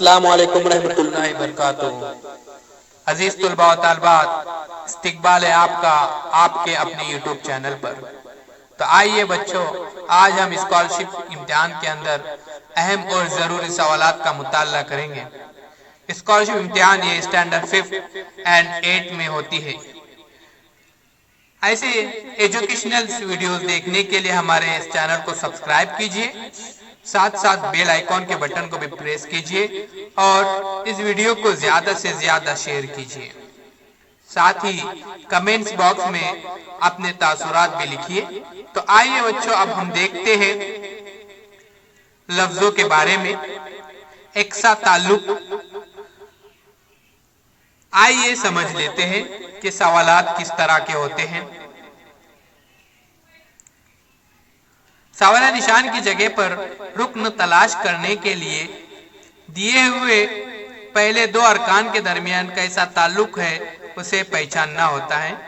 अस्सलामु अलैकुम रहमतुल्लाहि बरकातुहू। अजीज तुलबा व तालिबात, इस्तकबाल है आपका आपके अपने यूट्यूब चैनल पर। तो आइए बच्चों, आज हम स्कॉलरशिप इम्तिहान के अंदर अहम और ज़रूरी सवालात का मुताला करेंगे। स्कॉलरशिप इम्तिहान ये स्टैंडर्ड 5 एंड 8 में होती है। ऐसे एजुकेशनल वीडियोस देखने के लिए हमारे इस चैनल को सब्सक्राइब कीजिए, साथ साथ बेल आइकॉन के बटन को भी प्रेस कीजिए और इस वीडियो को ज्यादा से ज्यादा शेयर कीजिए। साथ ही कमेंट्स बॉक्स में अपने तासुरात भी लिखिए। तो आइए बच्चों, अब हम देखते हैं लफ्जों के बारे में। एक सा ताल्लुक, आइए समझ लेते हैं कि सवालात किस तरह के होते हैं। सवाल निशान की जगह पर रुक्न तलाश करने के लिए दिए हुए पहले दो अरकान के दरमियान कैसा ताल्लुक है उसे पहचानना होता है।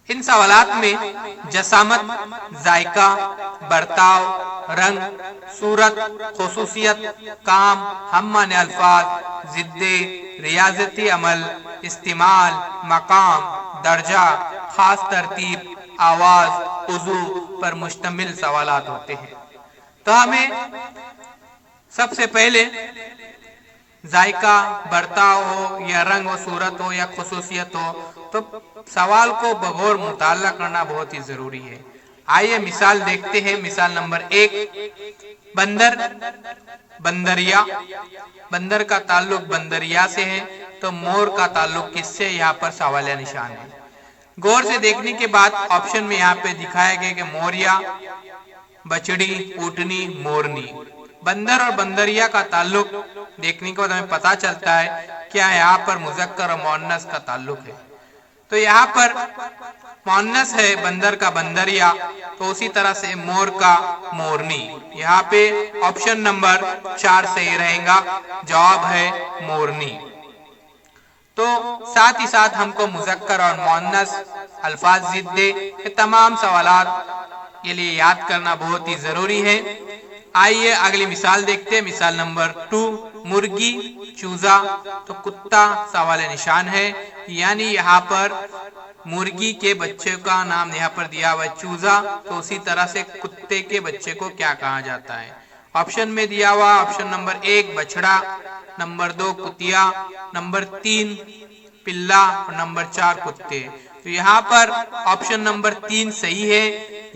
इन सवालात में जसामत, जायका, बर्ताव, रंग, सूरत, खुसूसियत, काम, हम्मान अल्फाज, जिद्दे, रियाजती अमल, इस्तेमाल, मकाम, दर्जा, खास तरतीब, आवाज, उजू पर मुश्तमिल सवालात होते हैं। तो हमें सबसे पहले जायका, बर्ताव हो या रंग व सूरत हो या खुसूसियत हो, तो सवाल को बगौर मुताला करना बहुत ही जरूरी है। आइए मिसाल देखते हैं। मिसाल नंबर 1, बंदर, बंदरिया। बंदर का ताल्लुक बंदरिया से है, तो मोर का ताल्लुक किससे, यहाँ पर सवाल निशान है। गौर से देखने के बाद ऑप्शन में यहाँ पे दिखाया गया कि मोरिया, बछड़ी, ऊँटनी, मोरनी। बंदर और बंदरिया का ताल्लुक देखने के बाद हमें पता चलता है क्या यहाँ पर मुज़क्कर और मुअन्नस का ताल्लुक है। तो यहाँ पर मुअन्नस है बंदर का बंदरिया, तो उसी तरह से मोर का मोरनी। यहाँ पे ऑप्शन नंबर 4 सही रहेगा, जवाब है मोरनी। तो साथ ही साथ हमको मुज़क्कर और मुअन्नस, अल्फाज, जिद्दे, ये तमाम सवालात के लिए याद करना बहुत ही जरूरी है। आइए अगली मिसाल देखते हैं। मिसाल नंबर 2, मुर्गी, चूजा। तो कुत्ता सवाल निशान है, यानी यहाँ पर मुर्गी के बच्चे का नाम यहाँ पर दिया हुआ है चूजा, तो उसी तरह से कुत्ते के बच्चे को क्या कहा जाता है। ऑप्शन में दिया हुआ ऑप्शन नंबर 1 बछड़ा, नंबर 2 कुतिया, नंबर 3 पिल्ला और नंबर 4 कुत्ते। तो यहाँ पर ऑप्शन नंबर 3 सही है,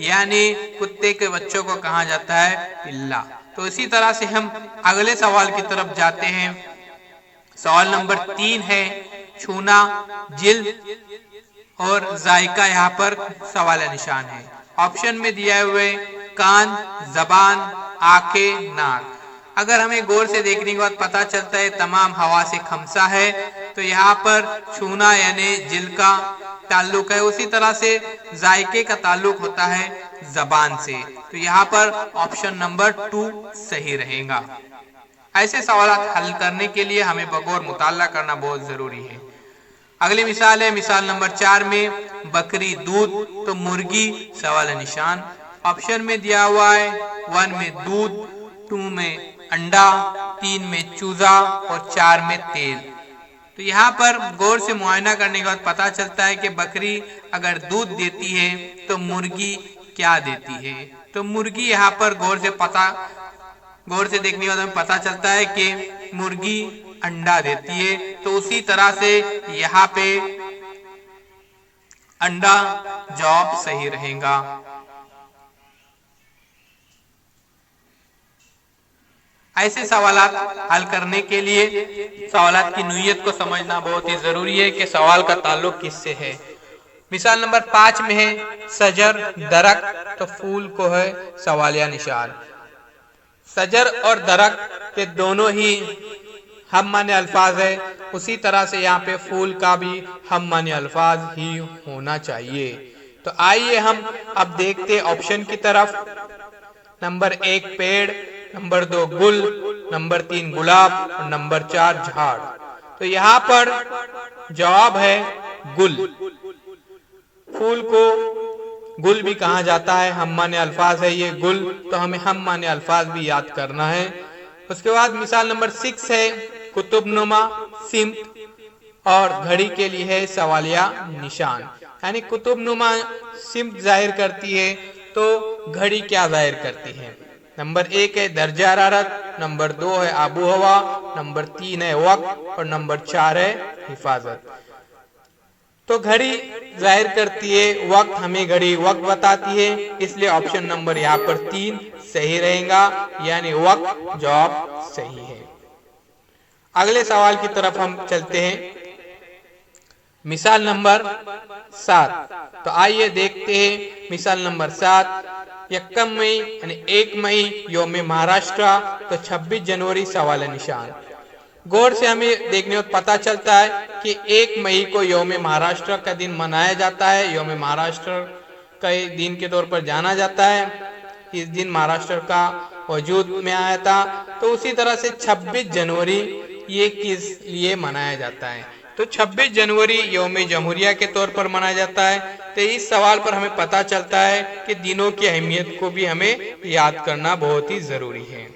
यानी कुत्ते के बच्चों को कहा जाता है पिल्ला। तो इसी तरह से हम अगले सवाल की तरफ जाते हैं। सवाल नंबर 3 है छूना, जिल्द और जायका, यहाँ पर सवाल निशान है। ऑप्शन में दिए हुए कान, जबान, आंखें, नाक। अगर हमें गौर से देखने के बाद पता चलता है तमाम हवा से खमसा है, तो यहाँ पर छूना यानी जिल्द का ताल्लुक है। उसी तरह से जायके का ताल्लुक होता है जबान से, तो यहाँ पर ऑप्शन नंबर 2 सही रहेगा। ऐसे सवाल हल करने के लिए हमें बगौर मुताला करना बहुत जरूरी है। अगली मिसाल है मिसाल नंबर 4 में बकरी, दूध। तो मुर्गी सवाल निशान। ऑप्शन में दिया हुआ है 1 में दूध, 2 में अंडा, 3 में चूजा और 4 में तेल। तो यहाँ पर गौर से मुआयना करने के बाद पता चलता है कि बकरी अगर दूध देती है तो मुर्गी क्या देती है। तो मुर्गी यहाँ पर गौर से देखने के बाद हमें पता चलता है कि मुर्गी अंडा देती है, तो उसी तरह से यहाँ पे अंडा जवाब सही रहेगा। ऐसे सवालात हल करने के लिए सवालात की नुयत को समझना बहुत ही जरूरी है कि सवाल का ताल्लुक किससे है। मिसाल नंबर 5 में है सजर, दरख्त। तो फूल को है सवालिया निशान। सजर और दरख्त के दोनों ही हम माने अल्फाज है, उसी तरह से यहाँ पे फूल का भी हम माने अल्फाज ही होना चाहिए। तो आइए हम अब देखते ऑप्शन की तरफ। नंबर 1 पेड़, नंबर 2 गुल, नंबर 3 गुलाब और नंबर 4 झाड़। तो यहाँ पर जवाब है गुल। फूल को गुल भी कहा जाता है, हम माने अल्फाज है ये गुल, तो हमें हम माने अल्फाज भी याद करना है। उसके बाद मिसाल नंबर 6 है कुतुबनुमा सिमत, और घड़ी के लिए है सवालिया निशान। यानी कुतुबनुमा सिमत जाहिर करती है, तो घड़ी क्या जाहिर करती है? नंबर 1 है दर्जा हरारत, नंबर 2 है आबो हवा, नंबर 3 है वक्त, और नंबर 4 है हिफाजत। तो घड़ी जाहिर करती है वक्त, हमें घड़ी वक्त बताती है, इसलिए ऑप्शन नंबर यहाँ पर 3 सही रहेगा, यानी वक्त जवाब सही है। अगले सवाल की तरफ हम चलते हैं, मिसाल नंबर 7। तो आइए देखते हैं मिसाल नंबर 7। यक्कम मई यानी 1 मई योम महाराष्ट्र, तो 26 जनवरी सवाल निशान। गौर से हमें देखने और पता चलता है कि 1 मई को योम महाराष्ट्र का दिन मनाया जाता है, योम महाराष्ट्र का दिन के तौर पर जाना जाता है। इस दिन महाराष्ट्र का वजूद में आया था। तो उसी तरह से 26 जनवरी ये किस लिए मनाया जाता है? तो 26 जनवरी यौम जमहूरिया के तौर पर मनाया जाता है। तो इस सवाल पर हमें पता चलता है कि दिनों की अहमियत को भी हमें याद करना बहुत ही जरूरी है।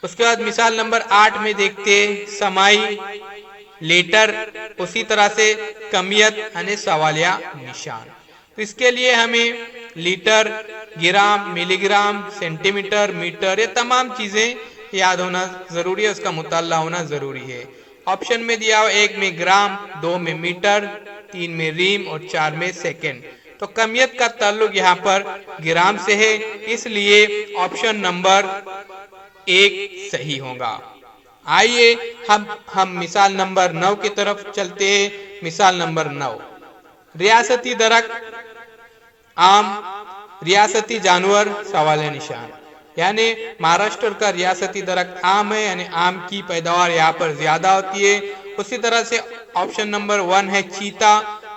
उसके बाद मिसाल नंबर 8 में देखते हैं समाई, लेटर, उसी तरह से कमियत यानी सवालिया निशान। तो इसके लिए हमें लीटर, ग्राम, मिलीग्राम, सेंटीमीटर, मीटर, ये तमाम चीजें याद होना जरूरी है, उसका मुताल्ला होना जरूरी है। ऑप्शन में दिया हुआ 1 में ग्राम, 2 में मीटर, 3 में रीम और 4 में सेकेंड। तो कमियत का ताल्लुक यहाँ पर ग्राम से है, इसलिए ऑप्शन नंबर 1 सही होगा। आइए हम मिसाल नंबर 9 की तरफ चलते हैं। मिसाल नंबर 9, रियासती दरख्त, आम, रियासती जानवर, सवाल निशान। यानी महाराष्ट्र का रियासती दरख्त आम है, यानी आम की पैदावार यहाँ पर ज्यादा होती है। उसी तरह से ऑप्शन नंबर 1 है चीता,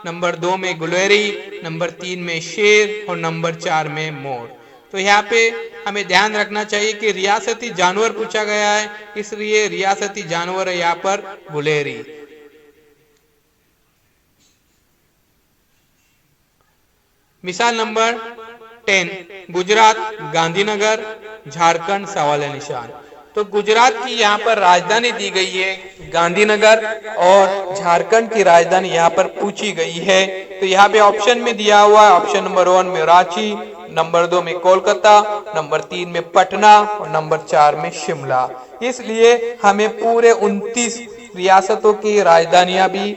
नंबर 2 में गुलेरी, नंबर 3 में शेर और नंबर 4 में मोर। तो यहाँ पे हमें ध्यान रखना चाहिए कि रियासती जानवर पूछा गया है, इसलिए रियासती जानवर है यहाँ पर गुलेरी। मिसाल नंबर 10, गुजरात, गांधीनगर, झारखंड, सवाल निशान। तो गुजरात की यहाँ पर राजधानी दी गई है गांधीनगर, और झारखंड की राजधानी यहाँ पर पूछी गई है। तो यहाँ पे ऑप्शन में दिया हुआ है, ऑप्शन नंबर 1 में रांची, नंबर 2 में कोलकाता, नंबर 3 में पटना और नंबर 4 में शिमला। इसलिए हमें पूरे 29 रियासतों की राजधानियां भी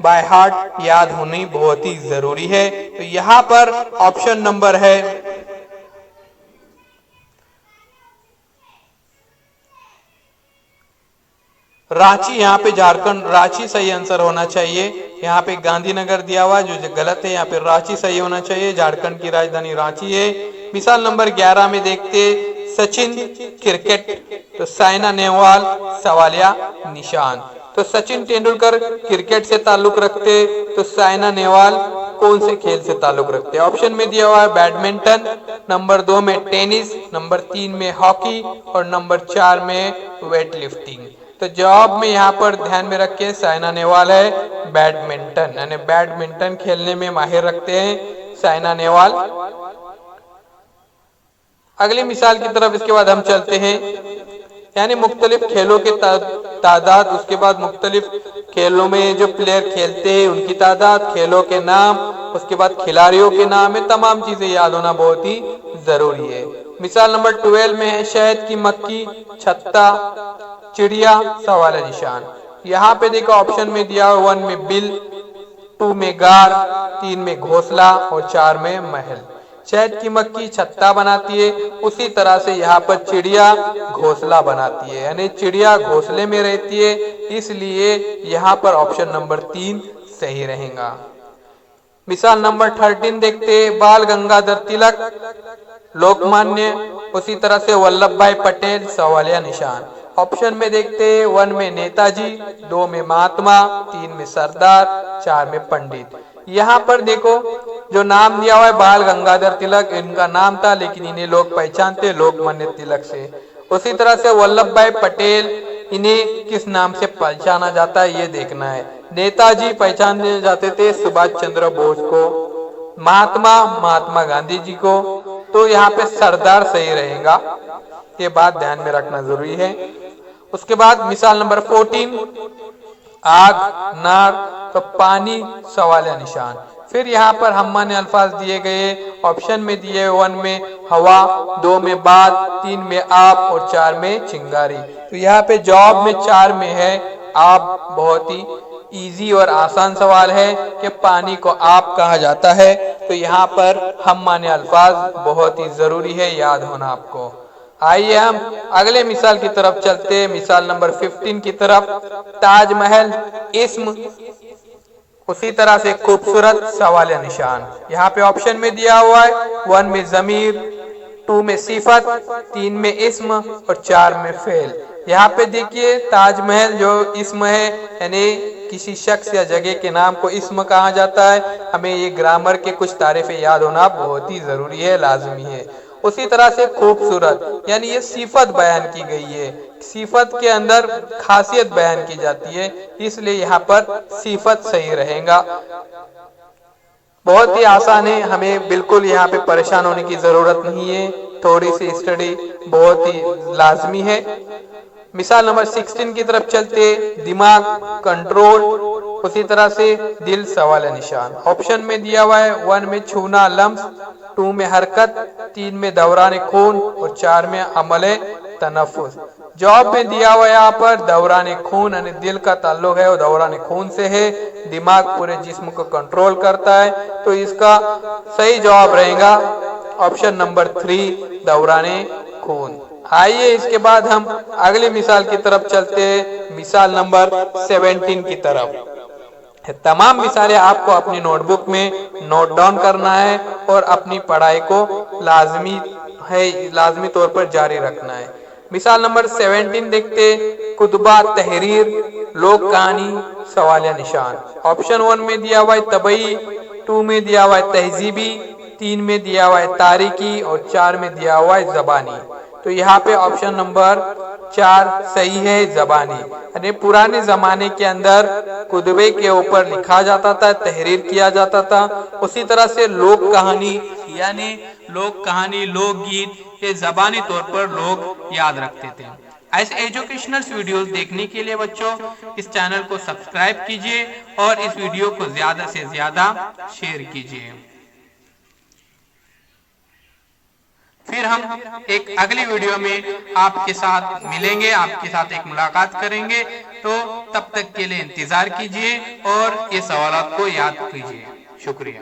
बाय हार्ट याद होनी बहुत ही जरूरी है। तो यहाँ पर ऑप्शन नंबर है रांची, यहाँ पे झारखंड, रांची सही आंसर होना चाहिए। यहाँ पे गांधीनगर दिया हुआ जो गलत है, यहाँ पे रांची सही होना चाहिए। झारखंड की राजधानी रांची है। मिसाल नंबर 11 में देखते सचिन, क्रिकेट, तो साइना नेहवाल, सवालिया निशान। तो सचिन तेंदुलकर क्रिकेट से ताल्लुक रखते, तो साइना नेहवाल कौन से खेल से ताल्लुक रखते हैं? ऑप्शन में दिया हुआ है बैडमिंटन, नंबर 2 में टेनिस, नंबर 3 में हॉकी और नंबर 4 में वेट लिफ्टिंग। तो जवाब में यहाँ पर ध्यान में रखे साइना नेहवाल है बैडमिंटन, यानी बैडमिंटन खेलने में माहिर रखते हैं साइना नेहवाल। अगली मिसाल की तरफ इसके बाद हम चलते हैं, यानी मुख्तलिफ खेलों के तादाद, उसके बाद मुख्तलिफ खेलों में जो प्लेयर खेलते हैं उनकी तादाद, खेलों के नाम, उसके बाद खिलाड़ियों के नाम, है तमाम चीजें याद होना बहुत ही जरूरी है। मिसाल नंबर 12 में है शहद की मक्खी, छत्ता, चिड़िया, सवाल निशान। यहाँ पे देखो ऑप्शन में दिया 1 में बिल, 2 में गार, 3 में घोंसला और 4 में महल। शहद की मक्खी छत्ता बनाती है, उसी तरह से यहाँ पर चिड़िया घोंसला बनाती है, यानी चिड़िया घोंसले में रहती है, इसलिए यहाँ पर ऑप्शन नंबर 3 सही रहेगा। मिसाल नंबर 13 देखते हैं, बाल गंगाधर तिलक, लोकमान्य, उसी तरह से वल्लभ भाई पटेल, सवालिया निशान। ऑप्शन में देखते हैं 1 में नेताजी, 2 में महात्मा, 3 में सरदार, 4 में पंडित। यहाँ पर देखो जो नाम दिया हुआ है बाल गंगाधर तिलक, इनका नाम था लेकिन इन्हें लोग पहचानते लोकमान्य तिलक से। उसी तरह से वल्लभ भाई पटेल, इन्हें किस नाम से पहचाना जाता है ये देखना है। नेताजी पहचाने जाते थे सुभाष चंद्र बोस को, महात्मा गांधी जी को, तो यहाँ पे सरदार सही रहेगा, ये बात ध्यान में रखना जरूरी है। उसके बाद मिसाल नंबर 14, आग, नार, तो पानी सवाल या निशान। फिर यहाँ पर हम माने अल्फाज दिए गए, ऑप्शन में दिए 1 में हवा, 2 में बात, 3 में आप और 4 में चिंगारी। तो यहाँ पे जवाब में 4 में है आप। बहुत ही इजी और आसान सवाल है कि पानी को आप कहा जाता है। तो यहाँ पर हम माने अल्फाज बहुत ही जरूरी है, याद होना आपको। आइए हम अगले मिसाल की तरफ चलते हैं, मिसाल नंबर 15 की तरफ। ताजमहल इस्म, उसी तरह से खूबसूरत सवाल या निशान। यहाँ पे ऑप्शन में दिया हुआ है 1 में जमीर, 2 में सिफत, 3 में इस्म और 4 में फेल। यहाँ पे देखिए ताजमहल जो इस्म है, यानी किसी शख्स या जगह के नाम को इस्म कहा जाता है। हमें ये ग्रामर के कुछ तारीफें याद होना बहुत ही जरूरी है, लाजमी है। उसी तरह से खूबसूरत, यानी ये सिफत बयान की गई है, सिफत के अंदर खासियत बयान की जाती है, इसलिए यहाँ पर सिफत सही रहेगा। बहुत ही आसान है, हमें बिल्कुल यहाँ पे परेशान होने की जरूरत नहीं है, थोड़ी सी स्टडी बहुत ही लाजमी है। मिसाल नंबर 16 की तरफ चलते, दिमाग, कंट्रोल, उसी तरह से दिल सवाल निशान। ऑप्शन में दिया हुआ है 1 में छूना लम्स, 2 में हरकत, 3 में दौरान खून और 4 में अमले तनफ्फुस। जवाब में दिया हुआ यहाँ पर दौरान खून, यानी दिल का ताल्लुक है और दौरान खून से है। दिमाग पूरे जिस्म को कंट्रोल करता है, तो इसका सही जवाब रहेगा ऑप्शन नंबर 3 दौरान खून। आइए इसके बाद हम अगली मिसाल की तरफ चलते हैं, मिसाल नंबर 17 की तरफ। तमाम मिसालें आपको अपनी नोटबुक में नोट डाउन करना है और अपनी पढ़ाई को लाजमी तौर पर जारी रखना है। मिसाल नंबर 17 देखते, कुतबा, तहरीर, लोक कहानी सवाल या निशान। ऑप्शन 1 में दिया हुआ है तबई, 2 में दिया हुआ है तहजीबी, 3 में दिया हुआ है तारीखी और 4 में दिया हुआ है जबानी। तो यहाँ पे ऑप्शन नंबर 4 सही है, जबानी। यानी पुराने जमाने के अंदर कुतबे के ऊपर लिखा जाता था, तहरीर किया जाता था। उसी तरह से लोक कहानी, यानी लोक कहानी, लोकगीत, ये जबानी तौर पर लोग याद रखते थे। ऐसे एजुकेशनल वीडियोस देखने के लिए बच्चों इस चैनल को सब्सक्राइब कीजिए और इस वीडियो को ज्यादा से ज्यादा शेयर कीजिए। फिर हम एक अगली वीडियो में आपके साथ मिलेंगे, आपके साथ एक मुलाकात करेंगे। तो तब तक के लिए इंतजार कीजिए और ये सवालात को याद कीजिए। शुक्रिया।